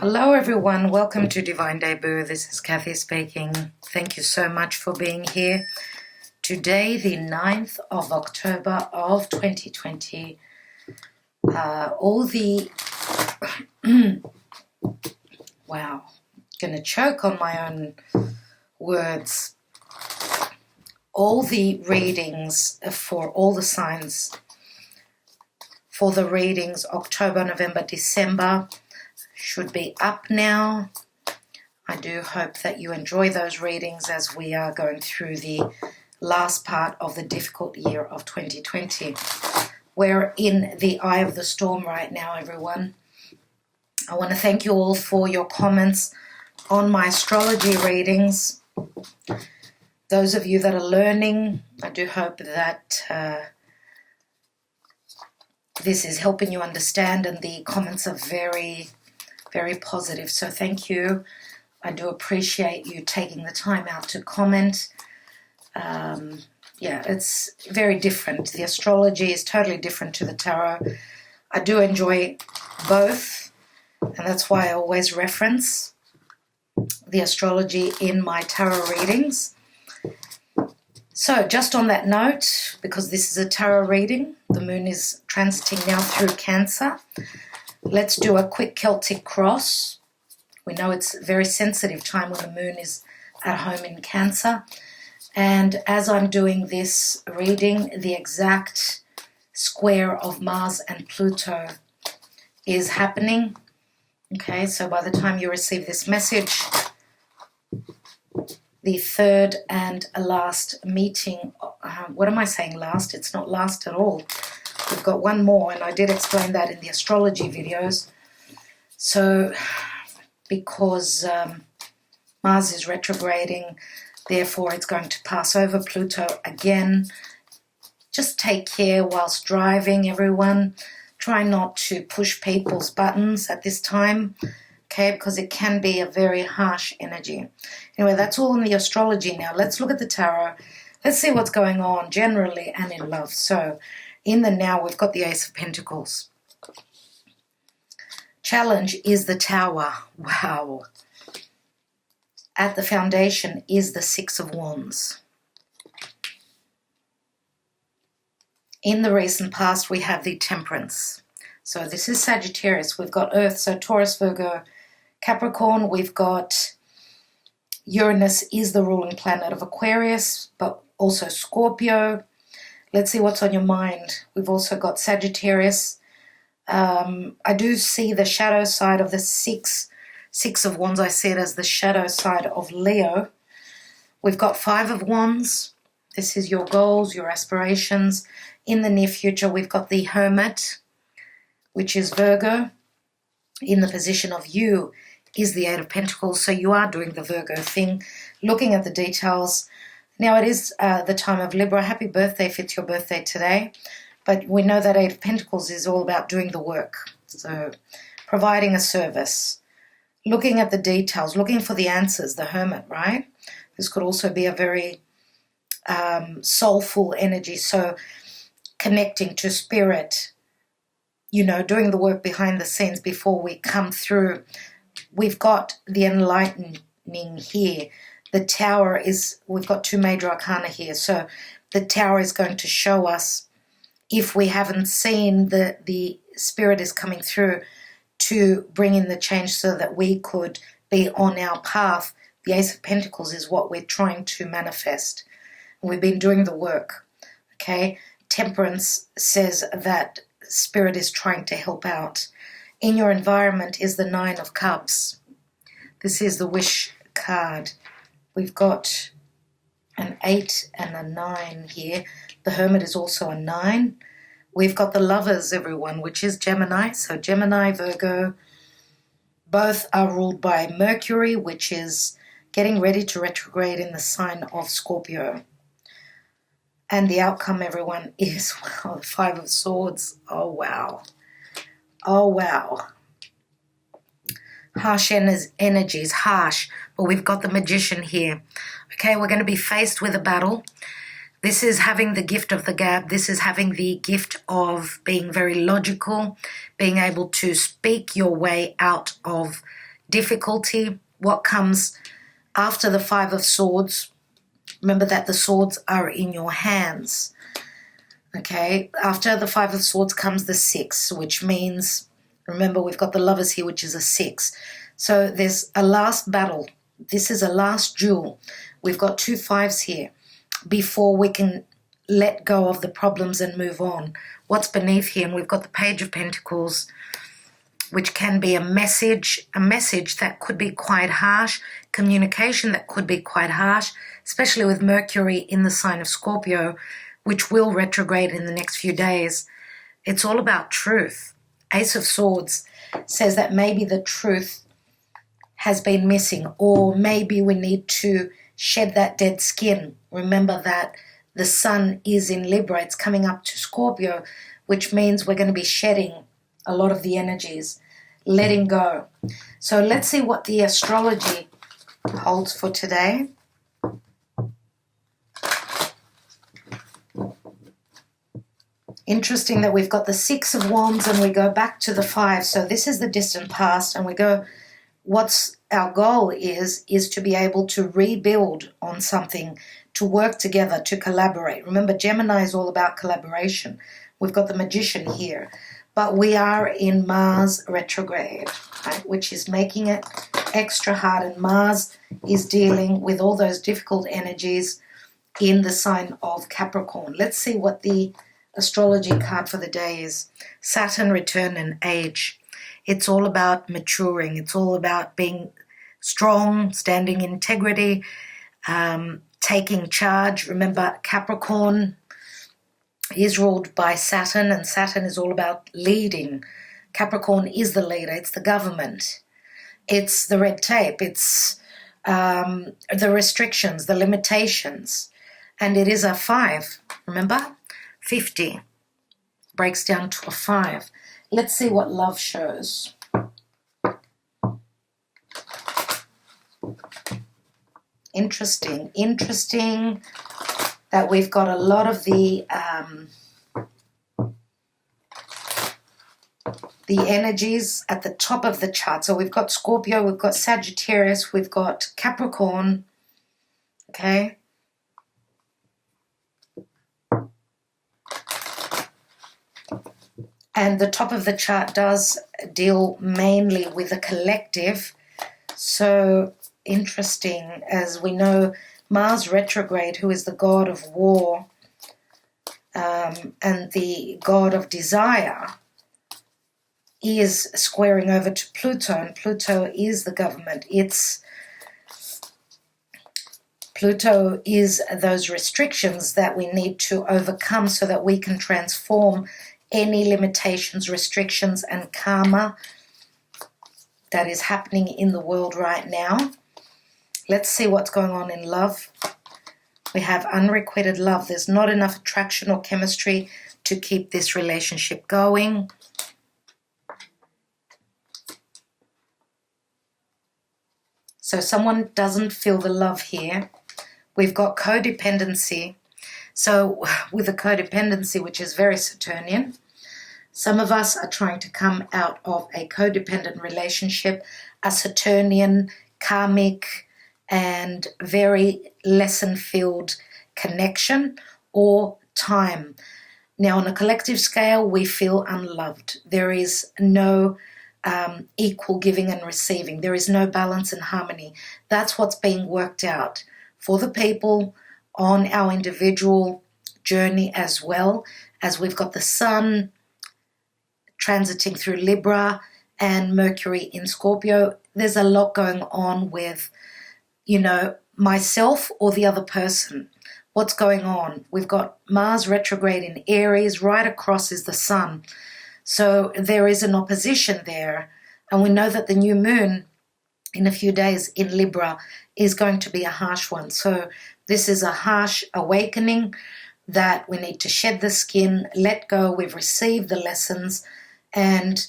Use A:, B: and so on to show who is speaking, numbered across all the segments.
A: Hello everyone, welcome to Divine Debut. This is Kathy speaking. Thank you so much for being here. Today, the 9th of October of 2020, wow, gonna choke on my own words. All the readings for all the signs for the readings October, November, December should be up now. I do hope that you enjoy those readings as we are going through the last part of the difficult year of 2020. We're in the eye of the storm right now, everyone. I want to thank you all for your comments on my astrology readings. Those of you that are learning, I do hope that this is helping you understand, and the comments are very positive, so thank you. I do appreciate you taking the time out to comment. Yeah, it's very different. The astrology is totally different to the tarot. I do enjoy both, and that's why I always reference the astrology in my tarot readings. So just on that note, because this is a tarot reading, the moon is transiting now through Cancer. Let's do a quick Celtic cross. We know it's a very sensitive time when the moon is at home in Cancer. And as I'm doing this reading, the exact square of Mars and Pluto is happening. Okay, so by the time you receive this message, the third and last meeting, what am I saying last? It's not last at all. We've got one more, and I did explain that in the astrology videos. So, because Mars is retrograding, therefore it's going to pass over Pluto again. Just take care whilst driving, everyone. Try not to push people's buttons at this time, okay, because it can be a very harsh energy. Anyway, that's all in the astrology now. Let's look at the tarot. Let's see what's going on generally and in love. So, in the now, we've got the Ace of Pentacles. Challenge is the Tower. Wow. At the foundation is the Six of Wands. In the recent past, we have the Temperance. So this is Sagittarius. We've got Earth, so Taurus, Virgo, Capricorn. We've got Uranus is the ruling planet of Aquarius, but also Scorpio. Let's see what's on your mind. We've also got Sagittarius. I do see the shadow side of the Six of Wands. I see it as the shadow side of Leo. We've got Five of Wands. This is your goals, your aspirations. In the near future, we've got the Hermit, which is Virgo. In the position of you is the Eight of Pentacles. So you are doing the Virgo thing, looking at the details. Now it is the time of Libra. Happy birthday if it's your birthday today. But we know that Eight of Pentacles is all about doing the work. So providing a service, looking at the details, looking for the answers, the Hermit, right? This could also be a very soulful energy. So connecting to spirit, you know, doing the work behind the scenes before we come through. We've got the enlightening here. The Tower is, we've got two major arcana here. So the Tower is going to show us, if we haven't seen, the spirit is coming through to bring in the change so that we could be on our path. The Ace of Pentacles is what we're trying to manifest. We've been doing the work, okay? Temperance says that spirit is trying to help out. In your environment is the Nine of Cups. This is the wish card. We've got an 8 and a 9 here. The Hermit is also a 9. We've got the Lovers, everyone, which is Gemini. So Gemini, Virgo, both are ruled by Mercury, which is getting ready to retrograde in the sign of Scorpio. And the outcome, everyone, is, wow, the Five of Swords. Oh, wow. Oh, wow. Harsh energies, harsh. But we've got the Magician here. Okay, we're going to be faced with a battle. This is having the gift of the gab. This is having the gift of being very logical, being able to speak your way out of difficulty, what comes after the Five of Swords. Remember that the swords are in your hands. Okay, after the Five of Swords comes the Six, which means, remember, we've got the Lovers here, which is a 6. So there's a last battle. This is a last duel. We've got 2 5s here before we can let go of the problems and move on. What's beneath here? And we've got the Page of Pentacles, which can be a message that could be quite harsh, communication that could be quite harsh, especially with Mercury in the sign of Scorpio, which will retrograde in the next few days. It's all about truth. Ace of Swords says that maybe the truth has been missing, or maybe we need to shed that dead skin. Remember that the sun is in Libra. It's coming up to Scorpio, which means we're going to be shedding a lot of the energies, letting go. So let's see what the astrology holds for today. Interesting that we've got the 6 of Wands and we go back to the 5. So this is the distant past, and we go, what's our goal is to be able to rebuild on something, to work together, to collaborate. Remember, Gemini is all about collaboration. We've got the Magician here, but we are in Mars retrograde, right, which is making it extra hard, and Mars is dealing with all those difficult energies in the sign of Capricorn. Let's see what the astrology card for the day is. Saturn, return and age. It's all about maturing. It's all about being strong, standing in integrity, taking charge. Remember, Capricorn is ruled by Saturn, and Saturn is all about leading. Capricorn is the leader. It's the government. It's the red tape. It's the restrictions, the limitations. And it is a 5, remember? 50 breaks down to a 5. Let's see what love shows. Interesting that we've got a lot of the energies at the top of the chart. So we've got Scorpio, we've got Sagittarius, we've got Capricorn, okay? And the top of the chart does deal mainly with the collective. So interesting, as we know, Mars retrograde, who is the god of war and the god of desire, is squaring over to Pluto, and Pluto is the government. Pluto is those restrictions that we need to overcome so that we can transform any limitations, restrictions, and karma that is happening in the world right now. Let's see what's going on in love. We have unrequited love. There's not enough attraction or chemistry to keep this relationship going. So someone doesn't feel the love here. We've got codependency. So with the codependency, which is very Saturnian, some of us are trying to come out of a codependent relationship, a Saturnian, karmic, and very lesson-filled connection or time. Now, on a collective scale, we feel unloved. There is no equal giving and receiving. There is no balance and harmony. That's what's being worked out for the people on our individual journey, as well as we've got the sun transiting through Libra and Mercury in Scorpio. There's a lot going on with, myself or the other person. What's going on? We've got Mars retrograde in Aries. Right across is the sun. So there is an opposition there. And we know that the new moon in a few days in Libra is going to be a harsh one. So this is a harsh awakening that we need to shed the skin, let go. We've received the lessons. And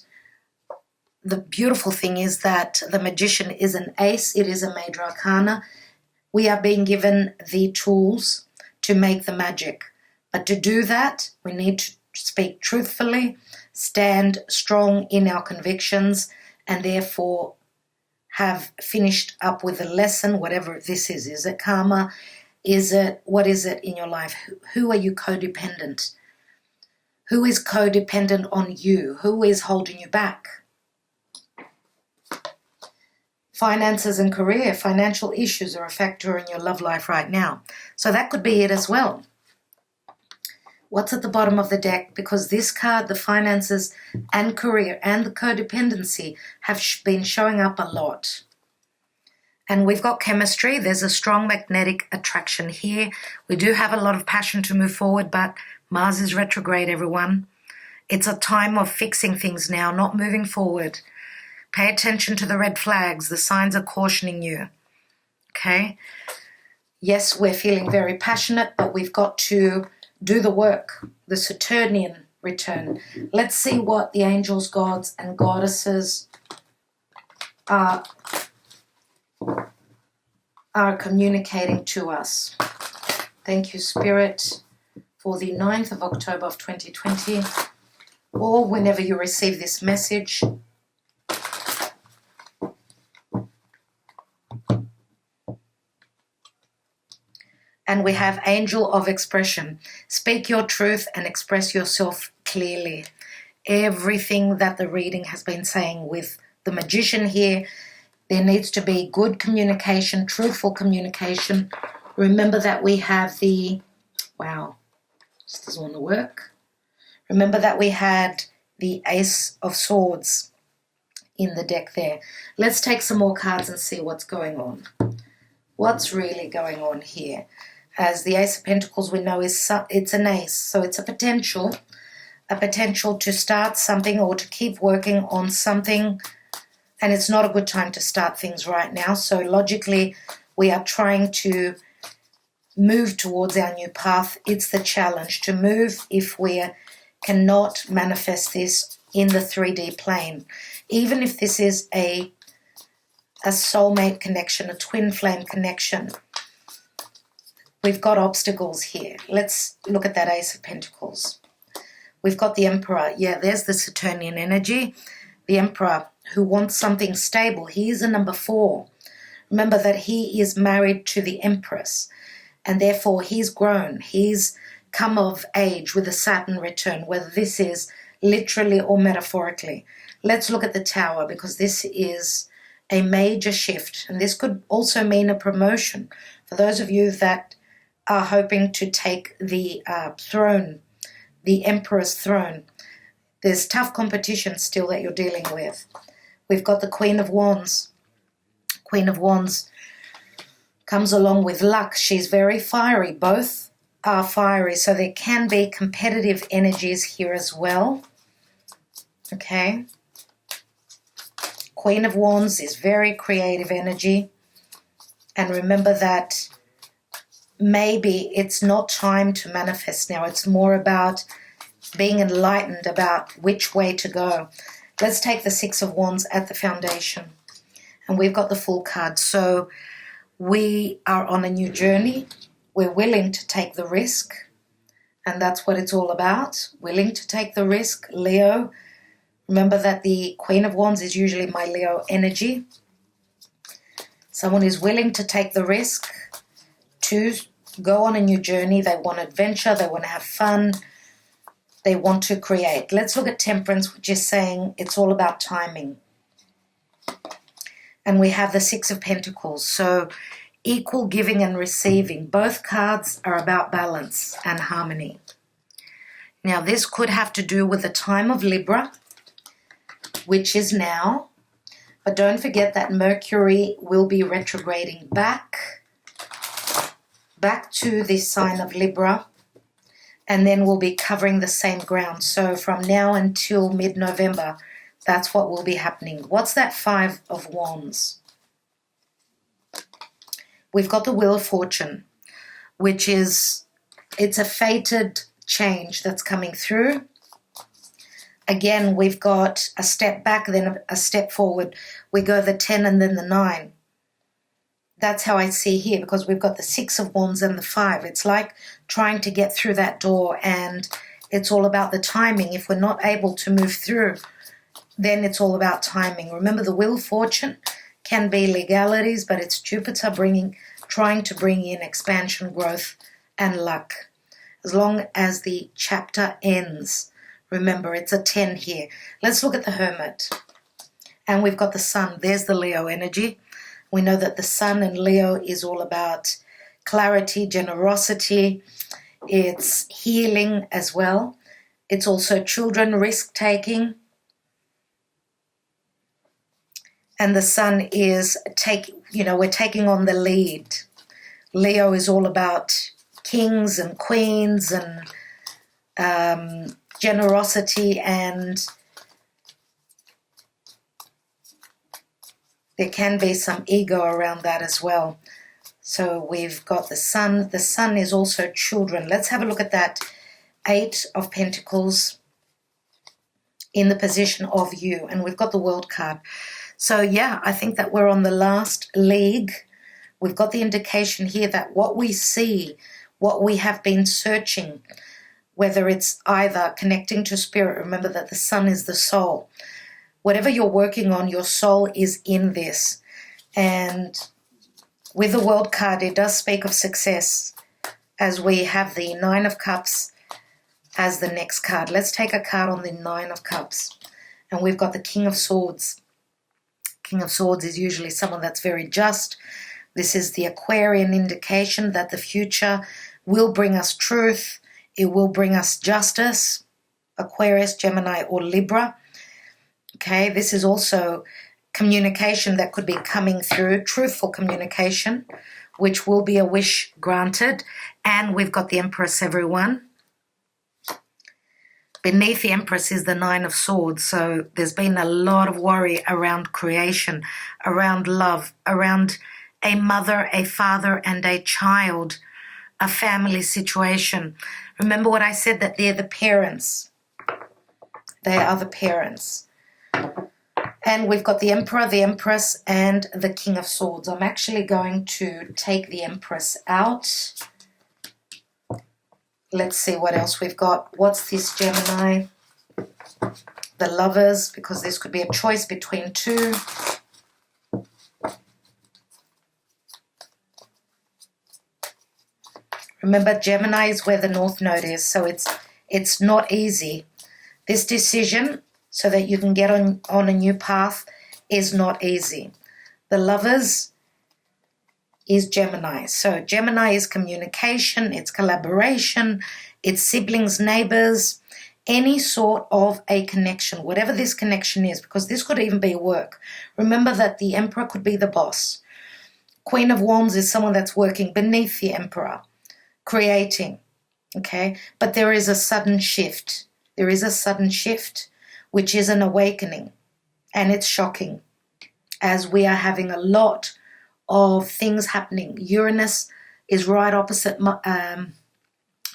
A: the beautiful thing is that the Magician is an ace. It is a major arcana. We are being given the tools to make the magic. But to do that, we need to speak truthfully, stand strong in our convictions, and therefore have finished up with a lesson, whatever this is. Is it karma? What is it in your life? Who are you codependent? Who is codependent on you? Who is holding you back? Finances and career, financial issues are a factor in your love life right now. So that could be it as well. What's at the bottom of the deck? Because this card, the finances and career and the codependency have been showing up a lot. And we've got chemistry. There's a strong magnetic attraction here. We do have a lot of passion to move forward, but Mars is retrograde, everyone. It's a time of fixing things now, not moving forward. Pay attention to the red flags. The signs are cautioning you. Okay? Yes, we're feeling very passionate, but we've got to do the work. The Saturnian return. Let's see what the angels, gods, and goddesses are communicating to us. Thank you, Spirit, for the 9th of October of 2020, or whenever you receive this message. And we have Angel of Expression. Speak your truth and express yourself clearly. Everything that the reading has been saying with the Magician here, there needs to be good communication, truthful communication. Remember that we have the, wow, this doesn't want to work. Remember that we had the Ace of Swords in the deck there. Let's take some more cards and see what's going on. What's really going on here? As the Ace of Pentacles, we know it's an ace, so it's a potential to start something or to keep working on something, and it's not a good time to start things right now. So logically, we are trying to move towards our new path. It's the challenge to move if we cannot manifest this in the 3D plane. Even if this is a soulmate connection, a twin flame connection, we've got obstacles here. Let's look at that Ace of Pentacles. We've got the Emperor. Yeah, there's the Saturnian energy. The Emperor who wants something stable. He is a number 4. Remember that he is married to the Empress, and therefore he's grown. He's come of age with a Saturn return, whether this is literally or metaphorically. Let's look at the Tower, because this is a major shift, and this could also mean a promotion. For those of you that are hoping to take the throne, the Emperor's throne, there's tough competition still that you're dealing with. We've got the Queen of Wands. Queen of Wands comes along with luck. She's very fiery. Both are fiery, so there can be competitive energies here as well. Okay. Queen of Wands is very creative energy. And remember that maybe it's not time to manifest now. It's more about being enlightened about which way to go. Let's take the Six of Wands at the foundation. And we've got the Fool card. So we are on a new journey. We're willing to take the risk. And that's what it's all about. Willing to take the risk. Leo. Remember that the Queen of Wands is usually my Leo energy. Someone is willing to take the risk to go on a new journey. They want adventure. They want to have fun. They want to create. Let's look at Temperance, which is saying it's all about timing. And we have the Six of Pentacles. So equal giving and receiving. Both cards are about balance and harmony. Now this could have to do with the time of Libra, which is now. But don't forget that Mercury will be retrograding back to the sign of Libra, and then we'll be covering the same ground. So from now until mid-November, that's what will be happening. What's that Five of Wands? We've got the Wheel of Fortune, which is, it's a fated change that's coming through. Again, we've got a step back, then a step forward. We go the 10 and then the 9. That's how I see here, because we've got the Six of Wands and the 5. It's like trying to get through that door, and it's all about the timing. If we're not able to move through, then it's all about timing. Remember, the Wheel of Fortune can be legalities, but it's Jupiter trying to bring in expansion, growth, and luck. As long as the chapter ends. Remember, it's a 10 here. Let's look at the Hermit. And we've got the Sun. There's the Leo energy. We know that the Sun in Leo is all about clarity, generosity. It's healing as well. It's also children, risk-taking. And the Sun is, we're taking on the lead. Leo is all about kings and queens and generosity, and there can be some ego around that as well. So we've got the Sun. The Sun is also children. Let's have a look at that 8 of Pentacles in the position of you. And we've got the World card. So yeah, I think that we're on the last league. We've got the indication here that what we see, what we have been searching, whether it's either connecting to spirit, remember that the Sun is the soul. Whatever you're working on, your soul is in this. And with the World card, it does speak of success, as we have the 9 of Cups as the next card. Let's take a card on the 9 of Cups. And we've got the King of Swords. King of Swords is usually someone that's very just. This is the Aquarian indication that the future will bring us truth. It will bring us justice. Aquarius, Gemini, or Libra. Okay, this is also communication that could be coming through, truthful communication, which will be a wish granted. And we've got the Empress, everyone. Beneath the Empress is the 9 of Swords. So there's been a lot of worry around creation, around love, around a mother, a father, and a child, a family situation. Remember what I said, that they're the parents. They are the parents. And we've got the Emperor, the Empress, and the King of Swords. I'm actually going to take the Empress out. Let's see what else we've got. What's this, Gemini? The Lovers, because this could be a choice between two. Remember, Gemini is where the North Node is, so it's not easy. This decision, so that you can get on a new path, is not easy. The Lovers is Gemini. So Gemini is communication, it's collaboration, it's siblings, neighbors, any sort of a connection, whatever this connection is, because this could even be work. Remember that the Emperor could be the boss. Queen of Wands is someone that's working beneath the Emperor, creating, okay? But there is a sudden shift. There is a sudden shift, which is an awakening, and it's shocking, as we are having a lot of things happening. Uranus is right opposite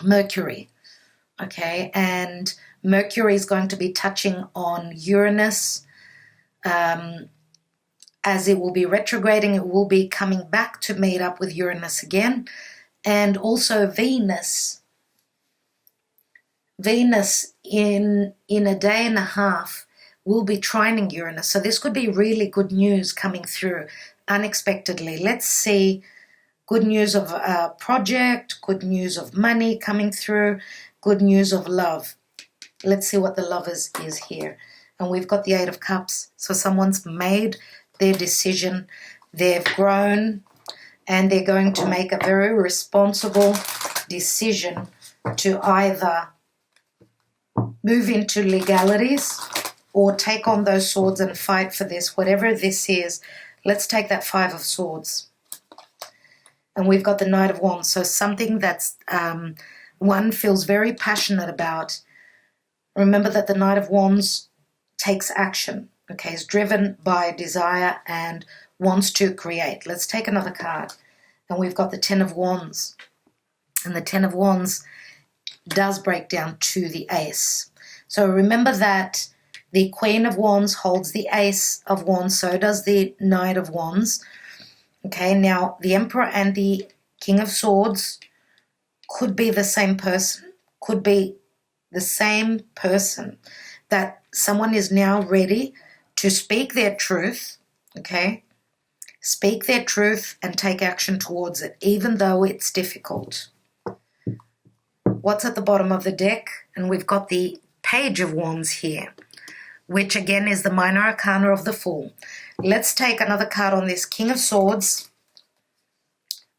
A: Mercury, okay? And Mercury is going to be touching on Uranus. As it will be retrograding, it will be coming back to meet up with Uranus again. And also Venus. Venus in a day and a half will be trining Uranus. So this could be really good news coming through unexpectedly. Let's see good news of a project, good news of money coming through, good news of love. Let's see what the Lovers is here. And we've got the 8 of Cups. So someone's made their decision. They've grown, and they're going to make a very responsible decision to either move into legalities or take on those swords and fight for this, whatever this is. Let's take that 5 of Swords. And we've got the Knight of Wands. So something that's one feels very passionate about. Remember that the Knight of Wands takes action, okay, is driven by desire and wants to create. Let's take another card. And we've got the 10 of Wands. And the 10 of Wands does break down to the Ace. So remember that the Queen of Wands holds the Ace of Wands, so does the Knight of Wands. Okay, now the Emperor and the King of Swords could be the same person, could be the same person, that someone is now ready to speak their truth, okay, speak their truth and take action towards it, even though it's difficult. What's at the bottom of the deck? And we've got the Page of Wands here, which again is the minor arcana of the Fool. Let's take another card on this King of Swords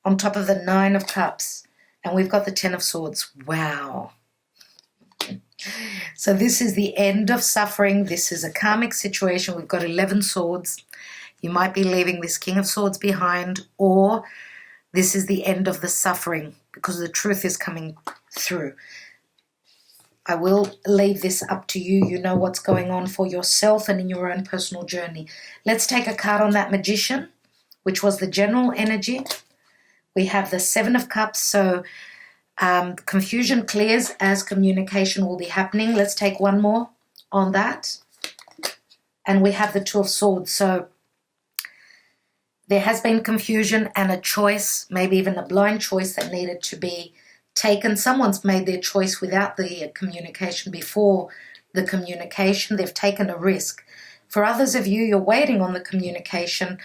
A: on top of the Nine of Cups. And we've got the Ten of Swords. Wow. So this is the end of suffering. This is a karmic situation. We've got 11 swords. You might be leaving this King of Swords behind, or this is the end of the suffering because the truth is coming through. I will leave this up to you. You know what's going on for yourself and in your own personal journey. Let's take a card on that Magician, which was the general energy. We have the Seven of Cups, so confusion clears as communication will be happening. Let's take one more on that. And we have the Two of Swords, so there has been confusion and a choice, maybe even a blind choice that needed to be taken. Someone's made their choice without the communication. Before the communication, they've taken a risk. For others of you, you're waiting on the communication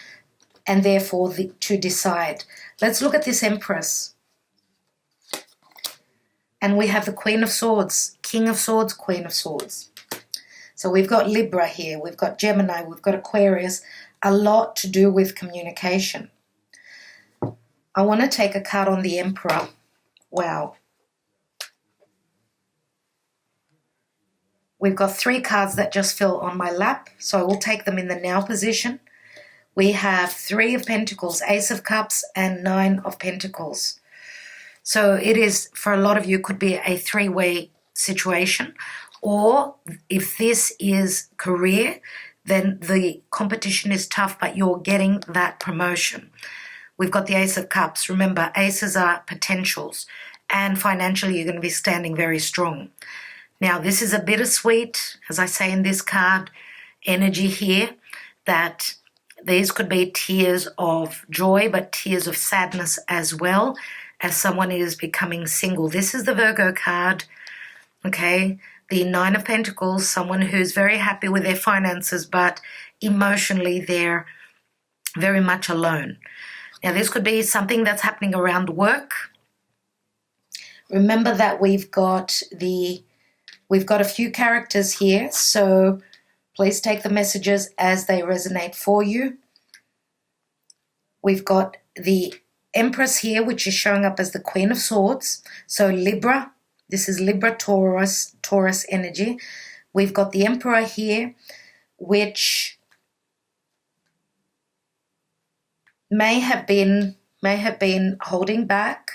A: and therefore to decide. Let's look at this Empress. And we have the Queen of Swords, King of Swords, Queen of Swords. So we've got Libra here, we've got Gemini, we've got Aquarius, a lot to do with communication. I want to take a card on the Emperor. Wow. We've got 3 cards that just fell on my lap, so I will take them in the now position. We have 3 of Pentacles, Ace of Cups, and 9 of Pentacles. So it is, for a lot of you, could be a 3-way situation. Or if this is career, then the competition is tough, but you're getting that promotion. We've got the Ace of Cups. Remember, aces are potentials, and financially you're going to be standing very strong. Now, this is a bittersweet, as I say in this card, energy here, that these could be tears of joy, but tears of sadness as well, as someone is becoming single. This is the Virgo card, okay? The Nine of Pentacles, someone who's very happy with their finances, but emotionally they're very much alone. Now, this could be something that's happening around work. Remember that we've got a few characters here, so please take the messages as they resonate for you. We've got the Empress here, which is showing up as the Queen of Swords. So Libra, this is Libra, Taurus energy. We've got the Emperor here, which may have been holding back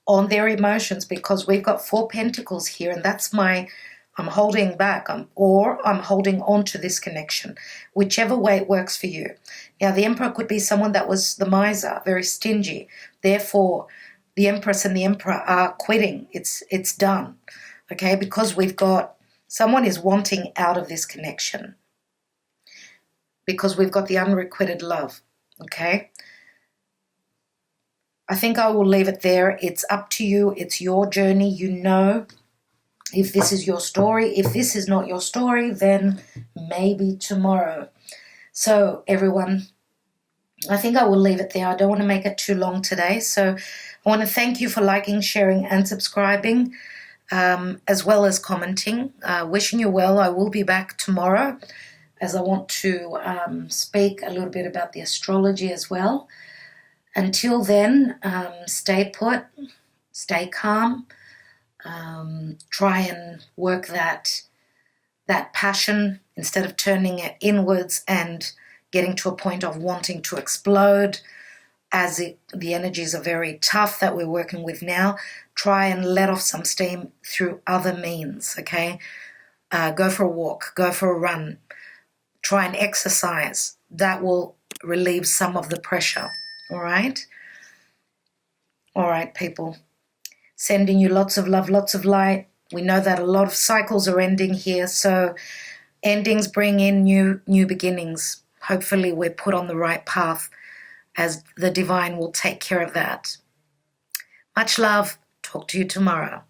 A: on their emotions, because we've got 4 Pentacles here, and that's I'm holding back, or I'm holding on to this connection, whichever way it works for you. Now, the Emperor could be someone that was the miser, very stingy. Therefore, the Empress and the Emperor are quitting. It's done, okay? Because we've got someone is wanting out of this connection, because we've got the unrequited love, okay? I think I will leave it there. It's up to you. It's your journey. You know if this is your story. If this is not your story, then maybe tomorrow. So, everyone, I think I will leave it there. I don't want to make it too long today. So I want to thank you for liking, sharing, and subscribing, as well as commenting. Wishing you well. I will be back tomorrow, as I want to speak a little bit about the astrology as well. Until then, stay put, stay calm, try and work that passion instead of turning it inwards and getting to a point of wanting to explode, as the energies are very tough that we're working with now. Try and let off some steam through other means, okay? Go for a walk, go for a run, try and exercise. That will relieve some of the pressure. All right? All right, people. Sending you lots of love, lots of light. We know that a lot of cycles are ending here, so endings bring in new beginnings. Hopefully we're put on the right path, as the divine will take care of that. Much love. Talk to you tomorrow.